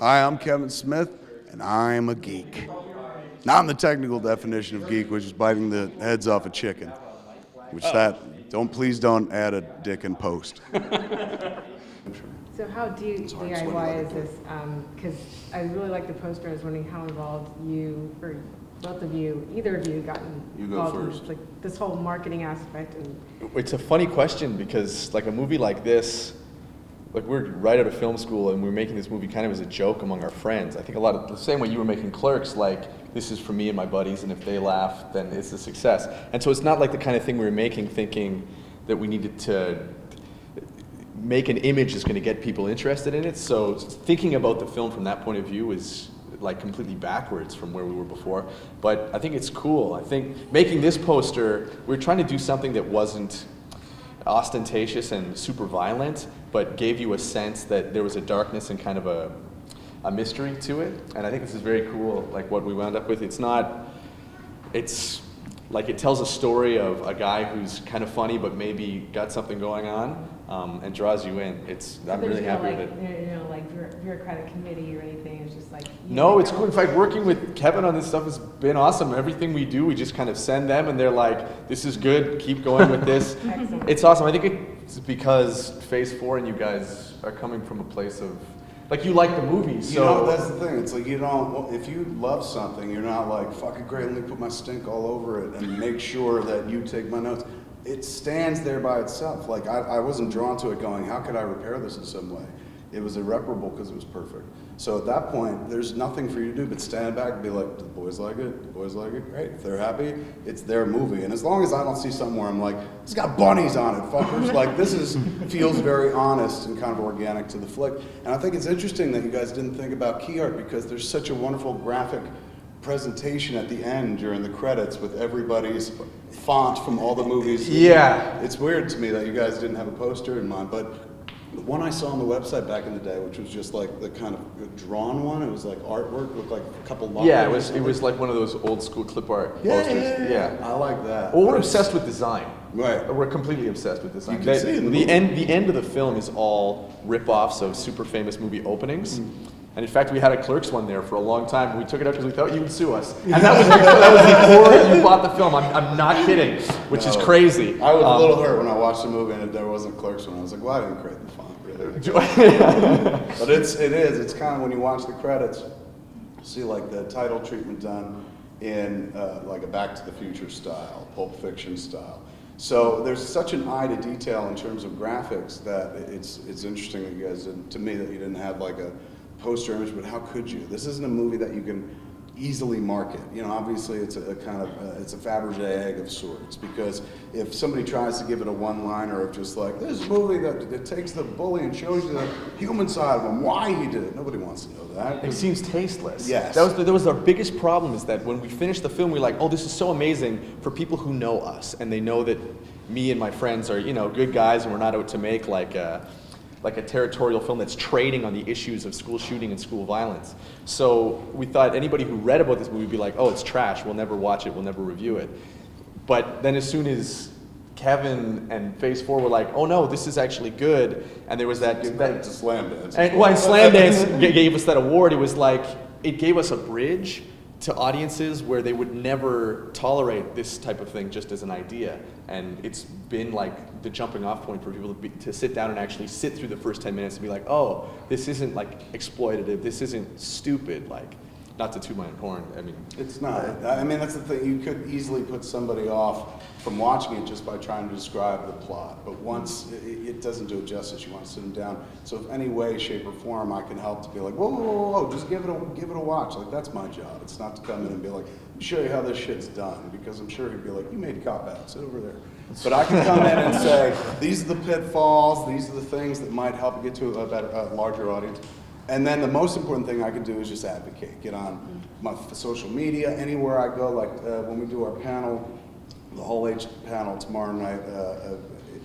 Hi, I'm Kevin Smith, and I'm a geek. Now I'm the technical definition of geek, which is biting the heads off a chicken. Please don't add a dick in post. So how DIY is this? Because I really like the poster. I was wondering how involved you, or both of you, either of you, gotten involved in this, like this whole marketing aspect. And it's a funny question because like a movie like this, like we're right out of film school and we're making this movie kind of as a joke among our friends. I think a lot of the same way you were making Clerks, like this is for me and my buddies, and if they laugh, then it's a success. And so it's not like the kind of thing we were making thinking that we needed to make an image that's going to get people interested in it. So thinking about the film from that point of view is like completely backwards from where we were before. But I think it's cool. I think making this poster, we were trying to do something that wasn't ostentatious and super violent, but gave you a sense that there was a darkness and kind of a mystery to it. And I think this is very cool, like what we wound up with. It's like it tells a story of a guy who's kind of funny but maybe got something going on, and draws you in. I'm really happy with it. Like bureaucratic committee or anything. It's just like no, it's cool. In fact, working with Kevin on this stuff has been awesome. Everything we do, we just kind of send them, and they're like, "This is good. Keep going with this." It's awesome. I think it's because Phase 4 and you guys are coming from a place of like you like the movie. So that's the thing. It's like if you love something, you're not like, fuck it, great, let me put my stink all over it and make sure that you take my notes. It stands there by itself. Like I wasn't drawn to it going, how could I repair this in some way? It was irreparable because it was perfect. So at that point, there's nothing for you to do but stand back and be like, do the boys like it? Do the boys like it? Great. If they're happy, it's their movie. And as long as I don't see something where I'm like, it's got bunnies on it, fuckers. Like feels very honest and kind of organic to the flick. And I think it's interesting that you guys didn't think about key art because there's such a wonderful graphic presentation at the end during the credits with everybody's font from all the movies. Yeah. It's weird to me that you guys didn't have a poster in mind, but the one I saw on the website back in the day, which was just like the kind of drawn one, it was like artwork, looked like a couple lines. Yeah, it was like one of those old school clip art posters. Yeah. I like that. Well, we're obsessed with design. Right. We're completely obsessed with design. You can see it in the end of the film is all rip-offs of super famous movie openings. And in fact, we had a Clerks one there for a long time, and we took it out because we thought you would sue us. And that was before you bought the film. I'm not kidding, which is crazy. I was a little hurt when I watched the movie and there wasn't Clerks one. I was like, well, I didn't create the font, really. But it's kind of when you watch the credits, you see like the title treatment done in like a Back to the Future style, Pulp Fiction style. So there's such an eye to detail in terms of graphics that it's interesting that you guys to me that you didn't have like a poster image, but how could you? This isn't a movie that you can easily market. Obviously it's a kind of it's a Fabergé egg of sorts, because if somebody tries to give it a one-liner of just like this movie that takes the bully and shows you the human side of him, why he did it, nobody wants to know that. It seems tasteless. Yes. That was our biggest problem, is that when we finished the film, we were like, oh, this is so amazing for people who know us, and they know that me and my friends are good guys, and we're not out to make like a territorial film that's trading on the issues of school shooting and school violence. So we thought anybody who read about this movie would be like, oh, it's trash, we'll never watch it, we'll never review it. But then as soon as Kevin and Phase 4 were like, oh no, this is actually good, and there was that to Slam Dance. And Slam Dance gave us that award. It was like, it gave us a bridge to audiences where they would never tolerate this type of thing just as an idea. And it's been like the jumping off point for people to sit down and actually sit through the first 10 minutes and be like, oh, this isn't like exploitative, this isn't stupid, like, not to toot my own horn, I mean. It's not. I mean, that's the thing. You could easily put somebody off from watching it just by trying to describe the plot. But once it doesn't do it justice, you want to sit them down. So if any way, shape, or form I can help to be like, whoa, whoa, whoa, whoa, just give it a watch. Like, that's my job. It's not to come in and be like, let me show you how this shit's done. Because I'm sure he'd be like, you made cop out, sit over there. But I can come in and say, these are the pitfalls, these are the things that might help you get to a larger audience. And then the most important thing I can do is just advocate. Get on my social media, anywhere I go. Like when we do our panel, the Whole Age panel tomorrow night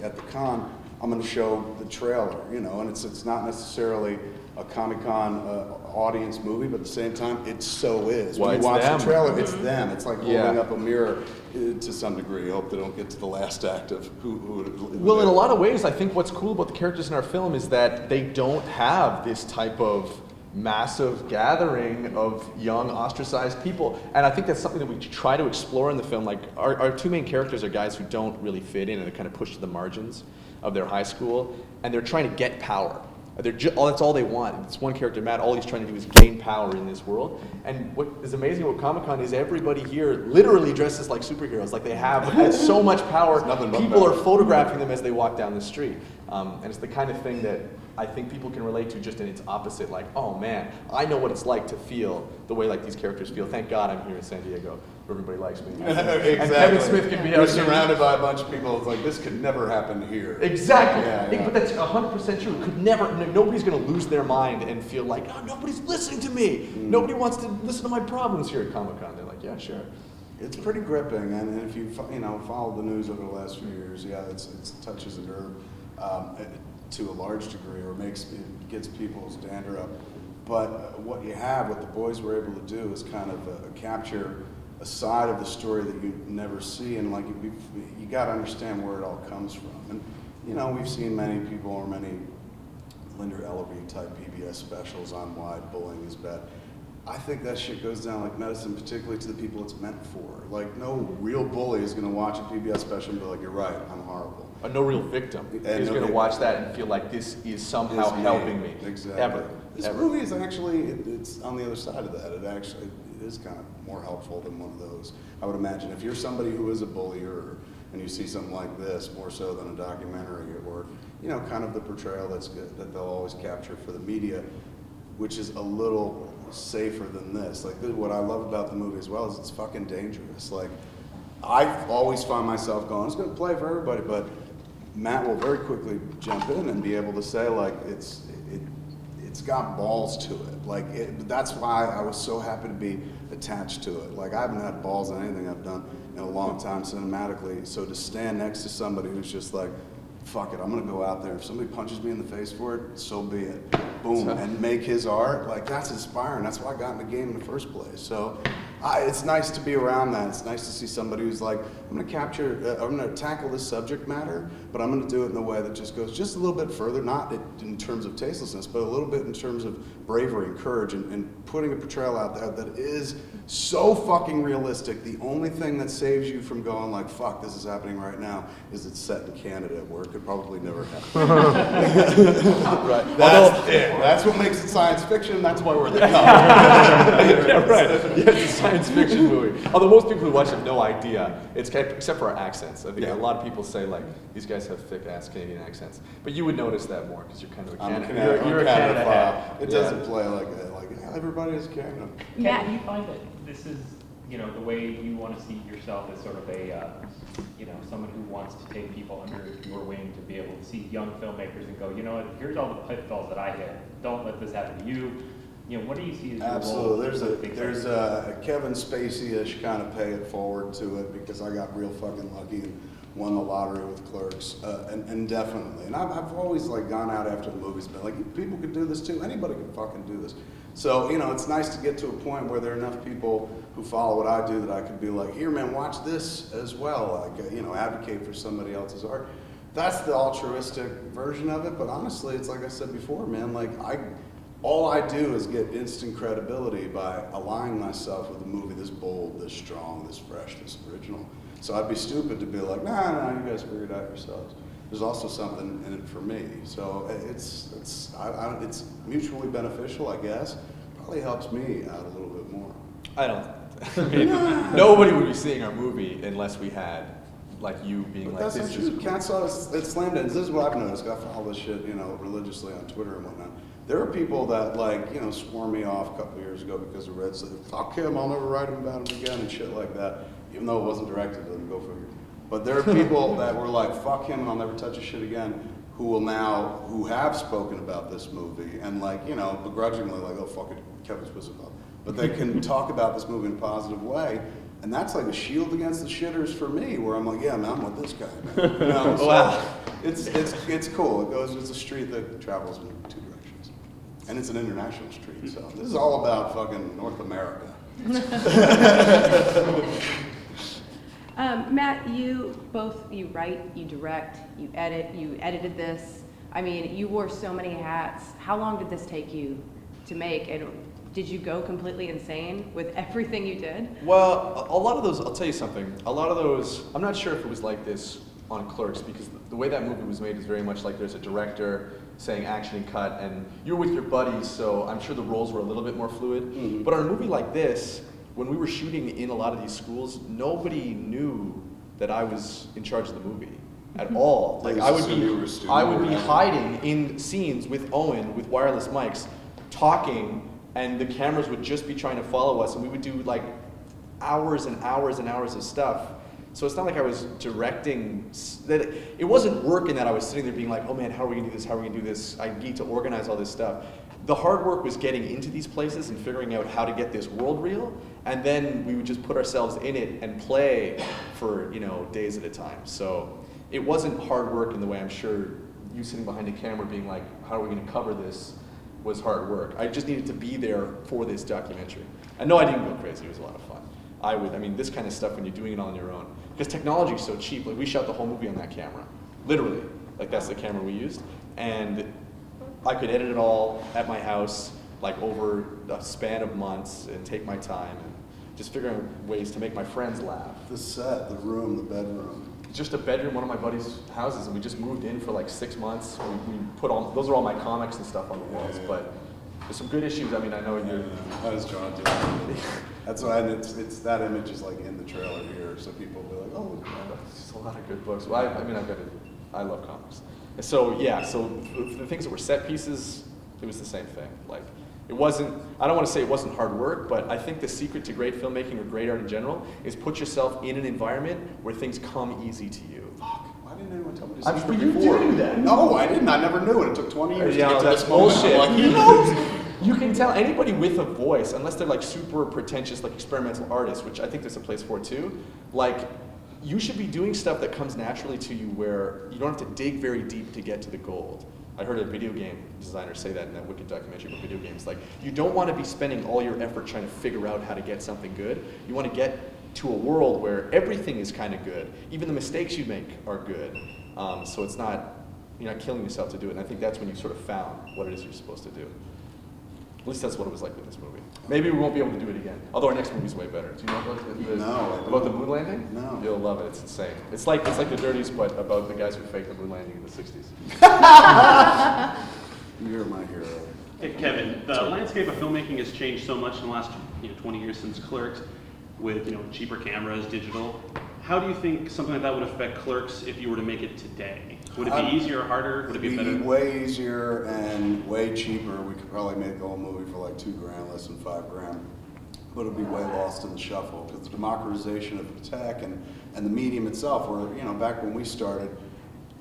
at the con, I'm going to show the trailer, and it's not necessarily a ComicCon audience movie, but at the same time, it so is. Well, when you watch them. the trailer, it's them. It's like holding up a mirror to some degree. I hope they don't get to the last act of who Well, in a lot of ways, I think what's cool about the characters in our film is that they don't have this type of massive gathering of young ostracized people, and I think that's something that we try to explore in the film. Like our two main characters are guys who don't really fit in and they're kind of pushed to the margins of their high school, and they're trying to get power. That's all they want. It's one character, Matt, all he's trying to do is gain power in this world. And what is amazing about ComicCon is everybody here literally dresses like superheroes. Like they have so much power. People are photographing them as they walk down the street. And it's the kind of thing that I think people can relate to just in its opposite. Like, oh man, I know what it's like to feel the way like these characters feel. Thank God I'm here in San Diego. Everybody likes me. Exactly. And Kevin Smith can be You're surrounded by a bunch of people. It's like, this could never happen here. Exactly. Yeah. But that's 100% true. It could never. Nobody's going to lose their mind and feel like, oh, nobody's listening to me. Nobody wants to listen to my problems here at Comic-Con. They're like, yeah, sure. It's pretty gripping, and if you followed the news over the last few years, yeah, it touches a nerve to a large degree, or gets people's dander up. But what the boys were able to do is kind of capture a side of the story that you never see, and like you got to understand where it all comes from. And we've seen many people, or many Linda Ellerbee type PBS specials on why bullying is bad. I think that shit goes down like medicine, particularly to the people it's meant for. Like, no real bully is going to watch a PBS special and be like, you're right, I'm horrible. No real victim is going to watch that and feel like this is somehow helping me. Exactly. Ever. This movie is actually, it's on the other side of that. It is kind of more helpful than one of those. I would imagine if you're somebody who is a bullier and you see something like this, more so than a documentary, or, kind of the portrayal that's good, that they'll always capture for the media, which is a little safer than this. Like, what I love about the movie as well is it's fucking dangerous. Like, I always find myself going, it's going to play for everybody, but Matt will very quickly jump in and be able to say, like, it's got balls to it. Like, that's why I was so happy to be attached to it. Like, I haven't had balls on anything I've done in a long time cinematically, so to stand next to somebody who's just like, fuck it, I'm gonna go out there. If somebody punches me in the face for it, so be it. Boom, and make his art, like, that's inspiring. That's why I got in the game in the first place. So it's nice to be around that. It's nice to see somebody who's like, I'm gonna tackle this subject matter, but I'm gonna do it in a way that just goes just a little bit further, not in terms of tastelessness, but a little bit in terms of bravery and courage, and putting a portrayal out there that is so fucking realistic. The only thing that saves you from going like, fuck, this is happening right now, is it's set in Canada, where it could probably never happen. Right. That's what makes it science fiction. That's why we're there. Yeah, right. Yeah, it's a science fiction movie. Although most people who watch have no idea, except for our accents. I think a lot of people say, like, these guys have thick-ass Canadian accents. But you would notice that more, because you're kind of a Canada. You're a Canada head. It doesn't play like that. Like, everybody is Canada. Yeah, do you find that this is, the way you want to see yourself as sort of a, someone who wants to take people under your wing to be able to see young filmmakers and go, here's all the pitfalls that I hit. Don't let this happen to you. What do you see as your role? Absolutely. There's a Kevin Spacey-ish kind of pay it forward to it, because I got real fucking lucky and won the lottery with Clerks, and definitely. And I've always like gone out after the movies and been like, people could do this too. Anybody can fucking do this. So, it's nice to get to a point where there are enough people who follow what I do that I could be like, here, man, watch this as well. Like, advocate for somebody else's art. That's the altruistic version of it. But honestly, it's like I said before, man, like all I do is get instant credibility by aligning myself with a movie this bold, this strong, this fresh, this original. So I'd be stupid to be like, nah, you guys figure it out yourselves. There's also something in it for me. So it's mutually beneficial, I guess. Probably helps me out a little bit more. Nobody would be seeing our movie unless we had, like, you being but like, that's this is... Cat saw it slammed it. This is what I've noticed. I follow this shit, religiously on Twitter and whatnot. There are people that, like, swore me off a couple of years ago because of Red said, fuck him, I'll never write him about him again and shit like that, even though it wasn't directed to them, go figure. But there are people that were like, fuck him and I'll never touch his shit again, who have spoken about this movie and, like, begrudgingly, like, oh, fuck it, Kevin's pissed about it. But they can talk about this movie in a positive way, and that's like a shield against the shitters for me, where I'm like, yeah, man, I'm with this guy, man. So wow. It's cool. It's a street that travels in two directions. And it's an international street, so this is all about fucking North America. Matt, you write, you direct, you edit, you edited this. I mean, you wore so many hats. How long did this take you to make, and did you go completely insane with everything you did? Well, a lot of those, I'll tell you something, a lot of those, I'm not sure if it was like this on Clerks, because the way that movie was made is very much like there's a director saying action and cut, and you're with your buddies, so I'm sure the roles were a little bit more fluid. Mm-hmm. But on a movie like this, when we were shooting in a lot of these schools, nobody knew that I was in charge of the movie at all. Like I would be hiding in scenes with Owen with wireless mics, talking, and the cameras would just be trying to follow us, and we would do like hours and hours and hours of stuff. So it's not like I was directing. It wasn't work in that I was sitting there being like, oh man, how are we gonna do this? How are we gonna do this? I need to organize all this stuff. The hard work was getting into these places and figuring out how to get this world real, and then we would just put ourselves in it and play for, you know, days at a time. So it wasn't hard work in the way I'm sure you sitting behind a camera being like, how are we gonna cover this, was hard work. I just needed to be there for this documentary. And no, I didn't go crazy, it was a lot of fun. I mean, this kind of stuff when you're doing it on your own, because technology is so cheap. Like we shot the whole movie on that camera, literally. Like that's the camera we used. And I could edit it all at my house, like over a span of months, and take my time and just figure out ways to make my friends laugh. The set, the room, the bedroom. Just a bedroom, one of my buddy's houses, and we just moved in for like 6 months. We put all, those are all my comics and stuff on the walls, but there's some good issues. I mean, I know you're. How does John do it? That's why it's that image is like in the trailer here, so people will be like, oh, look at that. There's a lot of good books. Well, I mean, I love comics. And so yeah, so the things that were set pieces, it was the same thing. Like it wasn't. I don't want to say it wasn't hard work, but I think the secret to great filmmaking or great art in general is put yourself in an environment where things come easy to you. fuck, why didn't anyone tell me this? I'm sure you do that. No, I didn't. I never knew it. It took 20 years to get to that's this moment. bullshit. I'm like, You know, you can tell anybody with a voice, unless they're like super pretentious, like experimental artists, which I think there's a place for too. Like, you should be doing stuff that comes naturally to you, where you don't have to dig very deep to get to the gold. I heard a video game designer say that in that wicked documentary about video games. Like, you don't want to be spending all your effort trying to figure out how to get something good. You want to get to a world where everything is kind of good. Even the mistakes you make are good. So it's not, you're not killing yourself to do it. And I think that's when you sort of found what it is you're supposed to do. At least that's what it was like with this movie. Maybe we won't be able to do it again. Although our next movie's way better. Do you know about the moon landing? No. You'll love it. It's insane. It's like the Dirties, but about the guys who faked the moon landing in the 60s. You're my hero. Hey, Kevin, the landscape of filmmaking has changed so much in the last 20 years since Clerks, with cheaper cameras, digital. How do you think something like that would affect Clerks if you were to make it today? Would it be easier or harder? Would it be better? It'd be way easier and way cheaper. We could probably make the whole movie for like $2,000, less than $5,000. But it'd be way lost in the shuffle, because the democratization of the tech and the medium itself, where, back when we started,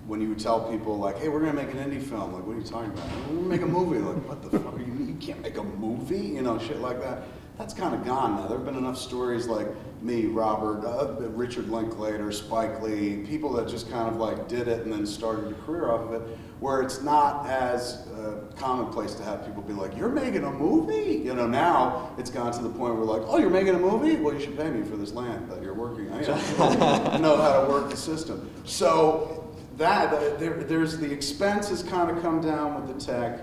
when you would tell people like, hey, we're gonna make an indie film, like, what are you talking about? We're gonna make a movie. Like, what the fuck are you can't make a movie? Shit like that. That's kind of gone now. There have been enough stories like me, Robert, Richard Linklater, Spike Lee, people that just kind of like did it and then started a career off of it, where it's not as commonplace to have people be like, you're making a movie? Now it's gone to the point where like, oh, you're making a movie? Well, you should pay me for this land that you're working on. I know how to work the system. So there's the expense has kind of come down with the tech,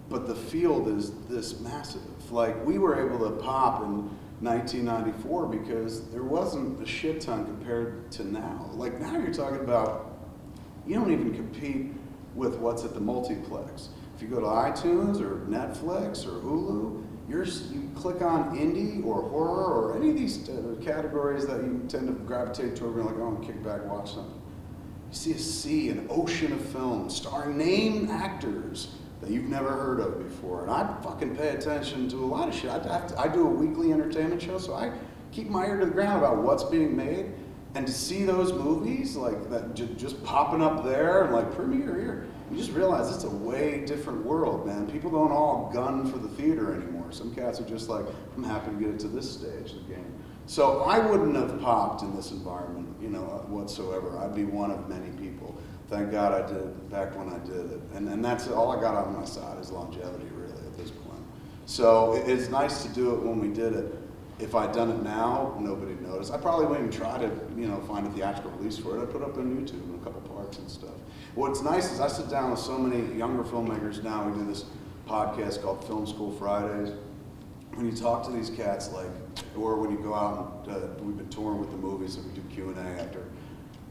but the field is this massive. Like, we were able to pop in 1994 because there wasn't a shit ton compared to now. Like, now you're talking about, you don't even compete with what's at the multiplex. If you go to iTunes or Netflix or Hulu, you click on indie or horror or any of these categories that you tend to gravitate toward, and you're like, oh, I'm gonna kick back, watch something. You see a sea, an ocean of films starring named actors that you've never heard of before. And I fucking pay attention to a lot of shit. I do a weekly entertainment show, so I keep my ear to the ground about what's being made. And to see those movies like that just popping up there and like premiere here, you just realize it's a way different world, man. People don't all gun for the theater anymore. Some cats are just like, I'm happy to get it to this stage of the game. So I wouldn't have popped in this environment, whatsoever. I'd be one of many people. Thank God I did back when I did it. And that's all I got on my side is longevity, really, at this point. So it's nice to do it when we did it. If I'd done it now, nobody would notice. I probably wouldn't even try to, find a theatrical release for it. I'd put it up on YouTube in a couple parts and stuff. What's nice is I sit down with so many younger filmmakers now. We do this podcast called Film School Fridays. When you talk to these cats, like, or when you go out and we've been touring with the movies, so we do Q&A after.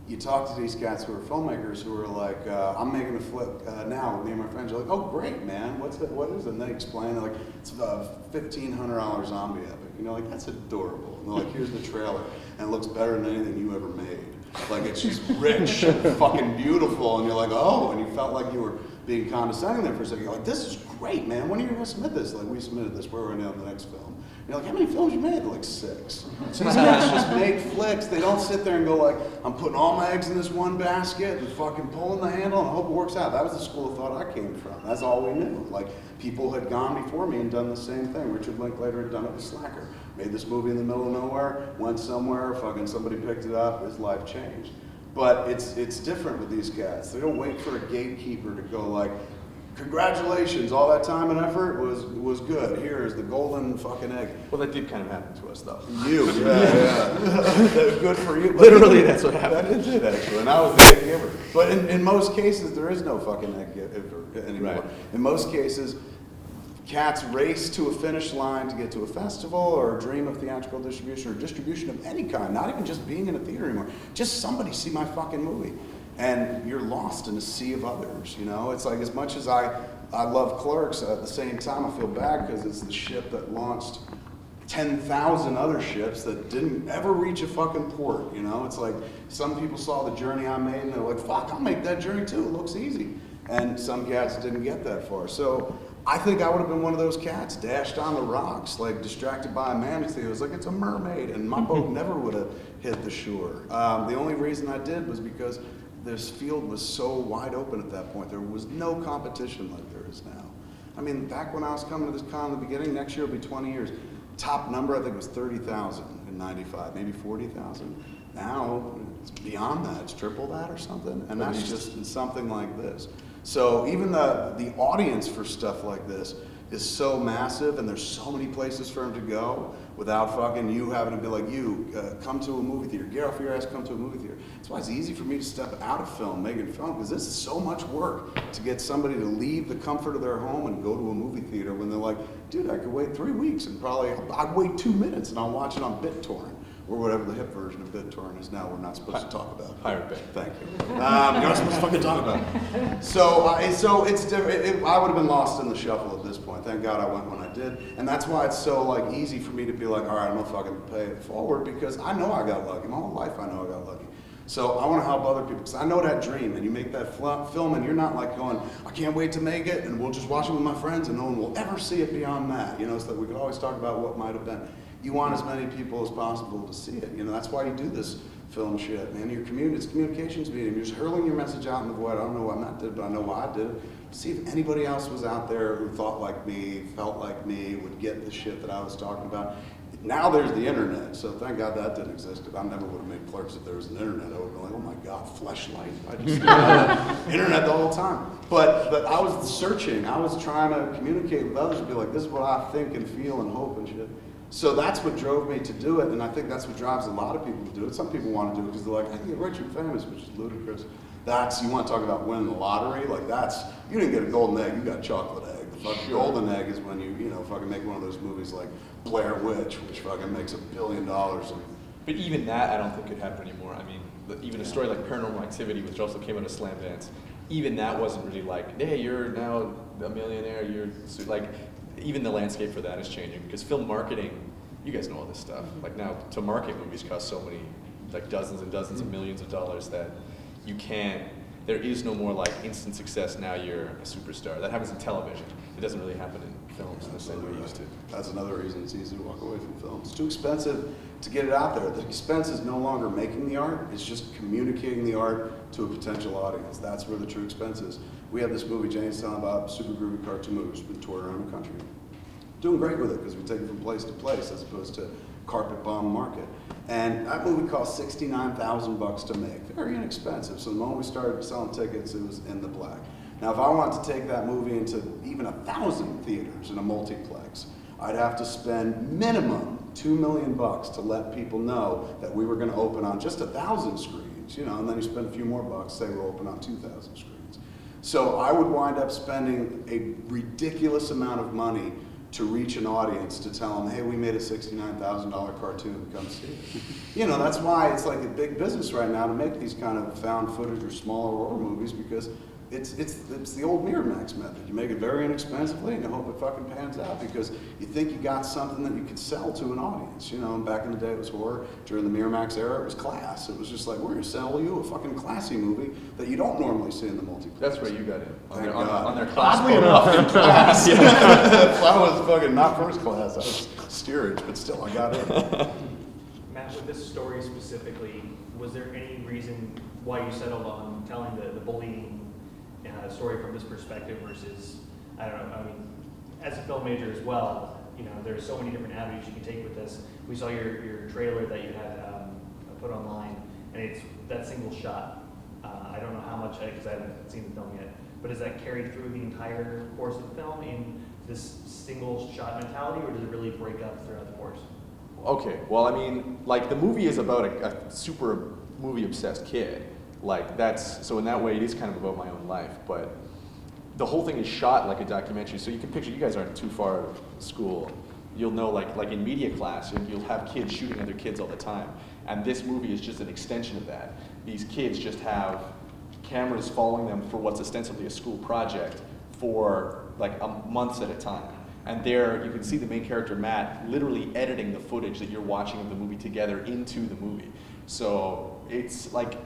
You talk to these cats who are filmmakers who are like, I'm making a flick now with me and my friends. You're like, oh great, man, what's that? What is it? And they explain, they're like, it's a $1,500 zombie epic. You know, like, that's adorable. And they're like, here's the trailer, and it looks better than anything you ever made. Like, it's just rich and fucking beautiful, and you're like, oh, and you felt like you were being condescending there for a second. You're like, this is great, man. When are you going to submit this? Like, we submitted this. Where are we now on the next film? And you're like, how many films you made? They're like, 6. These guys just make flicks. They don't sit there and go like, I'm putting all my eggs in this one basket and fucking pulling the handle and hope it works out. That was the school of thought I came from. That's all we knew. Like, people had gone before me and done the same thing. Richard Linklater had done it with Slacker. Made this movie in the middle of nowhere, went somewhere, fucking somebody picked it up, his life changed. But it's different with these cats. They don't wait for a gatekeeper to go like, congratulations, all that time and effort was good. Here is the golden fucking egg. Well, that did kind of happen to us, though. You, yeah. Good for you. Literally, that's what happened. That did actually, and I was the egg giver. But in most cases, there is no fucking egg giver anymore. Right. In most cases, cats race to a finish line to get to a festival or a dream of theatrical distribution or distribution of any kind, not even just being in a theater anymore. Just somebody see my fucking movie. And you're lost in a sea of others, you know? It's like, as much as I love Clerks, at the same time I feel bad because it's the ship that launched 10,000 other ships that didn't ever reach a fucking port, you know? It's like, some people saw the journey I made and they're like, fuck, I'll make that journey too, it looks easy. And some cats didn't get that far. So I think I would have been one of those cats, dashed on the rocks, like distracted by a manatee. It was like, it's a mermaid, and my boat never would have hit the shore. The only reason I did was because this field was so wide open at that point. There was no competition like there is now. I mean, back when I was coming to this con in the beginning, next year will be 20 years. Top number, I think, was 30,000 in '95, maybe 40,000. Now, it's beyond that. It's triple that or something. And that's just in something like this. So even the audience for stuff like this is so massive, and there's so many places for them to go without fucking you having to be like, come to a movie theater. Get off your ass, come to a movie theater. That's why it's easy for me to step out of film, making film, because this is so much work to get somebody to leave the comfort of their home and go to a movie theater when they're like, dude, I could wait 3 weeks and I'd wait 2 minutes and I'll watch it on BitTorrent. Or whatever the hip version of BitTorrent is now, we're not supposed to talk about. Pirate Bay. Thank you. You're not supposed to fucking talk about it. So it's different. I would have been lost in the shuffle at this point. Thank God I went when I did. And that's why it's so like easy for me to be like, all right, I'm gonna fucking pay it forward, because I know I got lucky. My whole life I know I got lucky. So I want to help other people, because I know that dream, and you make that film, and you're not like going, I can't wait to make it, and we'll just watch it with my friends, and no one will ever see it beyond that. You know, so that we could always talk about what might have been. You want as many people as possible to see it. You know, that's why you do this film shit, man. It's communications medium. You're just hurling your message out in the void. I don't know why Matt did it, but I know why I did it. See if anybody else was out there who thought like me, felt like me, would get the shit that I was talking about. Now there's the internet, so thank God that didn't exist, because I never would have made Clerks if there was an internet. I would have been like, oh my God, Fleshlight. I just internet the whole time. But I was searching. I was trying to communicate with others and be like, this is what I think and feel and hope and shit. So that's what drove me to do it, and I think that's what drives a lot of people to do it. Some people want to do it because they're like, I can get rich and famous, which is ludicrous. You want to talk about winning the lottery? Like you didn't get a golden egg, you got a chocolate egg. The fucking golden egg is when you fucking make one of those movies like Blair Witch, which fucking makes $1 billion. But even that, I don't think could happen anymore. I mean, even a story like Paranormal Activity, which also came out of Slam Dance, even that wasn't really like, hey, you're now a millionaire, like, even the landscape for that is changing, because film marketing, you guys know all this stuff. Like now, to market movies cost so many, like dozens and dozens of millions of dollars that you can't, there is no more like instant success, now you're a superstar. That happens in television. It doesn't really happen in films in the same way it used to. That's another reason it's easy to walk away from film. It's too expensive to get it out there. The expense is no longer making the art, it's just communicating the art to a potential audience. That's where the true expense is. We have this movie Jane's telling about, super groovy cartoon movie, which has been toured around the country. Doing great with it, because we take it from place to place as opposed to carpet bomb market. And that movie cost $69,000 to make. Very inexpensive. So the moment we started selling tickets, it was in the black. Now, if I wanted to take that movie into even 1,000 theaters in a multiplex, I'd have to spend minimum $2 million to let people know that we were going to open on just 1,000 screens, and then you spend a few more bucks, say we're open on 2,000 screens. So I would wind up spending a ridiculous amount of money to reach an audience, to tell them, hey, we made a $69,000 cartoon, come see it. You know, that's why it's like a big business right now to make these kind of found footage or smaller horror movies, because it's the old Miramax method. You make it very inexpensively and you hope it fucking pans out, because you think you got something that you could sell to an audience. You know, and back in the day it was horror. During the Miramax era it was class. It was just like, we're gonna sell you a fucking classy movie that you don't normally see in the multiplex. That's where you got in. Thank God. On their class. Oddly enough, in class. I was fucking not first class, I was steerage, but still I got in. Matt, with this story specifically, was there any reason why you settled on telling the bullying story from this perspective versus, I don't know, I mean, as a film major as well, you know, there's so many different avenues you can take with this. We saw your trailer that you had put online, and it's that single shot. I don't know how much, because I haven't seen the film yet, but does that carry through the entire course of the film in this single shot mentality, or does it really break up throughout the course? Okay, well, I mean, like, the movie is about a super movie-obsessed kid. Like, so in that way, it is kind of about my own life, but the whole thing is shot like a documentary, so you can picture, you guys aren't too far out of school. You'll know, like in media class, you'll have kids shooting other kids all the time, and this movie is just an extension of that. These kids just have cameras following them for what's ostensibly a school project for like months at a time. And there, you can see the main character, Matt, literally editing the footage that you're watching of the movie together into the movie. So it's like,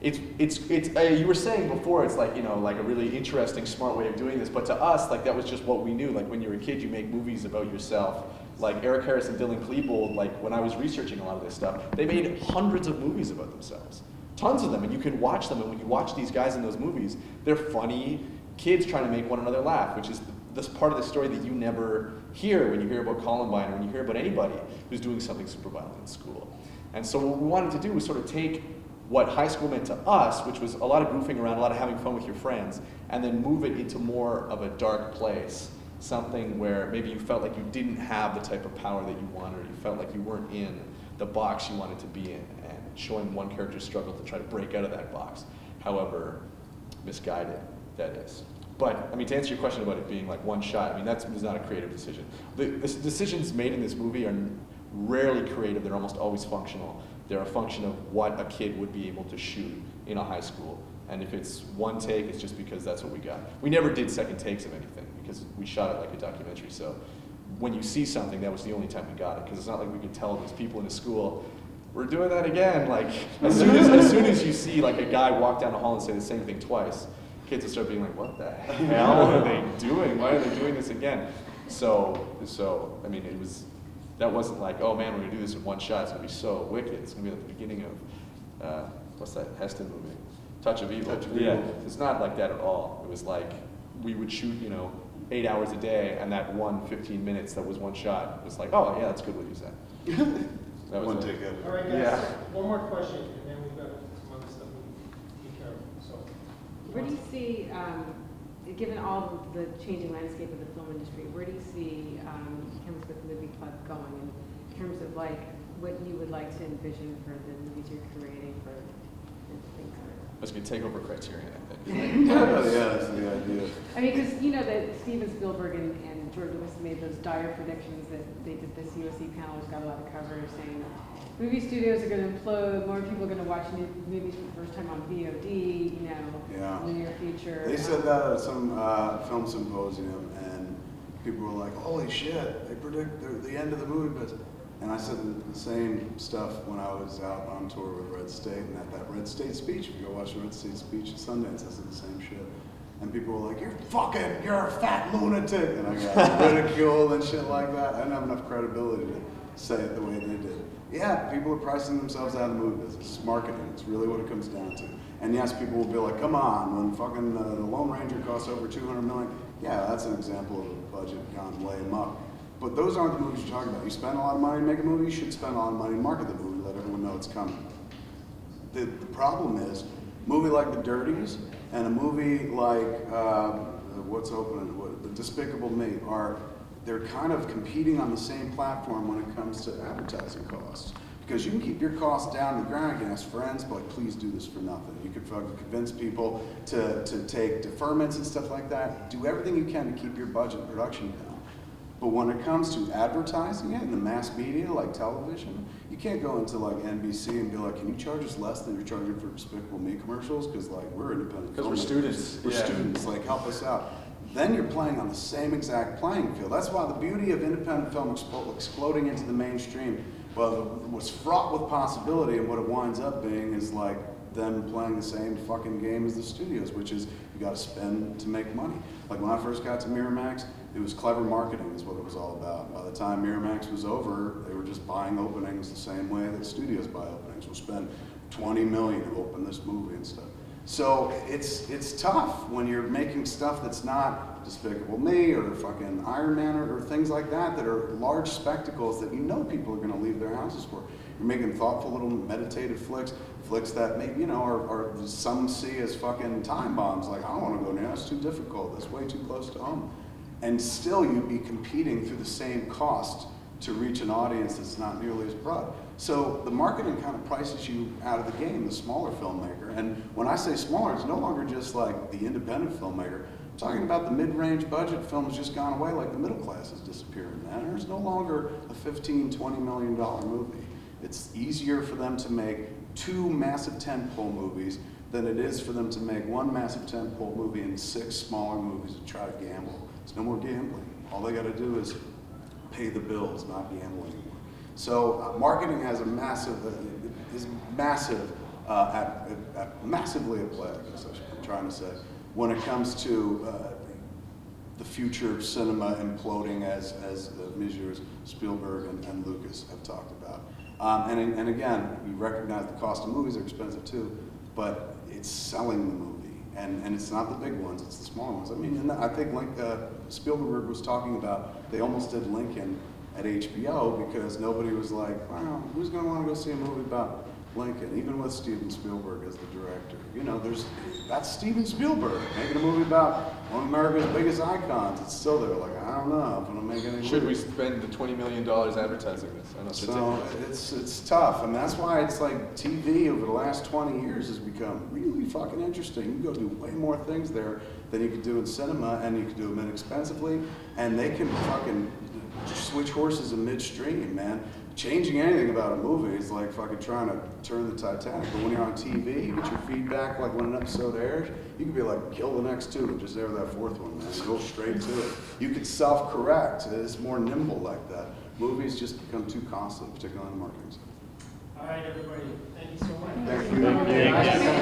you were saying before, it's like, you know, like a really interesting, smart way of doing this, but to us, like, that was just what we knew. Like, when you're a kid, you make movies about yourself. Like, Eric Harris and Dylan Klebold, like, when I was researching a lot of this stuff, they made hundreds of movies about themselves. Tons of them, and you can watch them, and when you watch these guys in those movies, they're funny kids trying to make one another laugh, which is this part of the story that you never hear when you hear about Columbine, or when you hear about anybody who's doing something super violent in school. And so what we wanted to do was sort of take what high school meant to us, which was a lot of goofing around, a lot of having fun with your friends, and then move it into more of a dark place, something where maybe you felt like you didn't have the type of power that you wanted, or you felt like you weren't in the box you wanted to be in, and showing one character's struggle to try to break out of that box, however misguided that is. But, I mean, to answer your question about it being like one shot, I mean, that's not a creative decision. The decisions made in this movie are rarely creative, they're almost always functional. They're a function of what a kid would be able to shoot in a high school. And if it's one take, it's just because that's what we got. We never did second takes of anything because we shot it like a documentary. So when you see something, that was the only time we got it, because it's not like we could tell these people in a school, we're doing that again. Like, as soon as you see like a guy walk down the hall and say the same thing twice, kids will start being like, what the hell are they doing? Why are they doing this again? So I mean, that wasn't like, oh man, we're gonna do this in one shot, it's gonna be so wicked. It's gonna be like the beginning of, what's that Heston movie? Touch of Evil. Yeah, it's not like that at all. It was like, we would shoot, 8 hours a day, and that 15 minutes that was one shot was like, oh yeah, that's good what you said. That was One take edit. All right, guys, Yeah. one more question, and then we've got some other stuff we need to cover. So, Where do you see, given all the changing landscape of the film industry, where do you see Hammersmith Movie Club going in terms of like what you would like to envision for the movies you're creating for things? That's good takeover criterion, I think. Oh, yeah, that's the idea. I mean, because you know that Steven Spielberg and George Lucas made those dire predictions that they did. This USC panel has got a lot of coverage saying movie studios are going to implode, more people are going to watch movies for the first time on VOD, Yeah. in the near future. They said that at some film symposium, and people were like, holy shit, they predict the end of the movie business. And I said the same stuff when I was out on tour with Red State, and at that Red State speech, if you go watch the Red State speech at Sundance, I said the same shit. And people were like, you're a fat lunatic. And I got ridiculed and shit like that. I didn't have enough credibility to say it the way they did. Yeah, people are pricing themselves out of the movie business. It's marketing. It's really what it comes down to. And yes, people will be like, come on, when fucking the Lone Ranger costs over $200 million, yeah, that's an example of a budget gone way amok. But those aren't the movies you're talking about. You spend a lot of money to make a movie, you should spend a lot of money to market the movie, let everyone know it's coming. The problem is, a movie like The Dirties and a movie like, The Despicable Me they're kind of competing on the same platform when it comes to advertising costs. Because you can keep your costs down to the ground, you can ask friends, but like, please do this for nothing. You could fucking convince people to take deferments and stuff like that. Do everything you can to keep your budget production down. But when it comes to advertising it in the mass media, like television, you can't go into like NBC and be like, can you charge us less than you're charging for Despicable Me commercials? Because like, we're independent. Because we're students. We're Yeah. students, like help us out. Then you're playing on the same exact playing field. That's why the beauty of independent film exploding into the mainstream, well, what's fraught with possibility and what it winds up being is like them playing the same fucking game as the studios, which is you gotta spend to make money. Like when I first got to Miramax, it was clever marketing is what it was all about. By the time Miramax was over, they were just buying openings the same way that studios buy openings. We'll spend $20 million to open this movie and stuff. So it's tough when you're making stuff that's not Despicable Me or fucking Iron Man or things like that are large spectacles that you know people are going to leave their houses for. You're making thoughtful little meditative flicks that maybe, you know, are some see as fucking time bombs. Like, I don't want to go near, that's too difficult, that's way too close to home. And still you'd be competing through the same cost to reach an audience that's not nearly as broad. So the marketing kind of prices you out of the game, the smaller filmmaker. And when I say smaller, it's no longer just like the independent filmmaker. I'm talking about the mid-range budget film has just gone away, like the middle class is disappearing, man. There's no longer a $15, $20 million movie. It's easier for them to make 2 massive tentpole movies than it is for them to make 1 massive tentpole movie and 6 smaller movies and try to gamble. There's no more gambling. All they got to do is pay the bills, not gamble anymore. So marketing has a massive, is massive, massively at play, I guess I'm trying to say, when it comes to the future of cinema imploding as Messieurs Spielberg and Lucas have talked about. And again, you recognize the cost of movies are expensive too, but it's selling the movie. And it's not the big ones, it's the smaller ones. I mean, and I think like Spielberg was talking about, they almost did Lincoln at HBO because nobody was like, wow, who's going to want to go see a movie about Lincoln, even with Steven Spielberg as the director? You know, that's Steven Spielberg making a movie about one of America's biggest icons. It's still there. Like, I don't know if I'm going to make any Should we movies. spend the $20 million advertising this? I know it's ridiculous. So it's tough, and that's why it's like TV over the last 20 years has become really fucking interesting. You can go do way more things there than you could do in cinema, and you can do them inexpensively, and they can fucking switch horses in midstream, man. Changing anything about a movie is like fucking trying to turn the Titanic. But when you're on TV, you get your feedback like when an episode airs, you can be like, kill the next 2 and just air that 4th one, man. Go straight to it. You can self-correct. It's more nimble like that. Movies just become too costly, particularly on the marketing side. All right, everybody, thank you so much. Thank you. Thank you.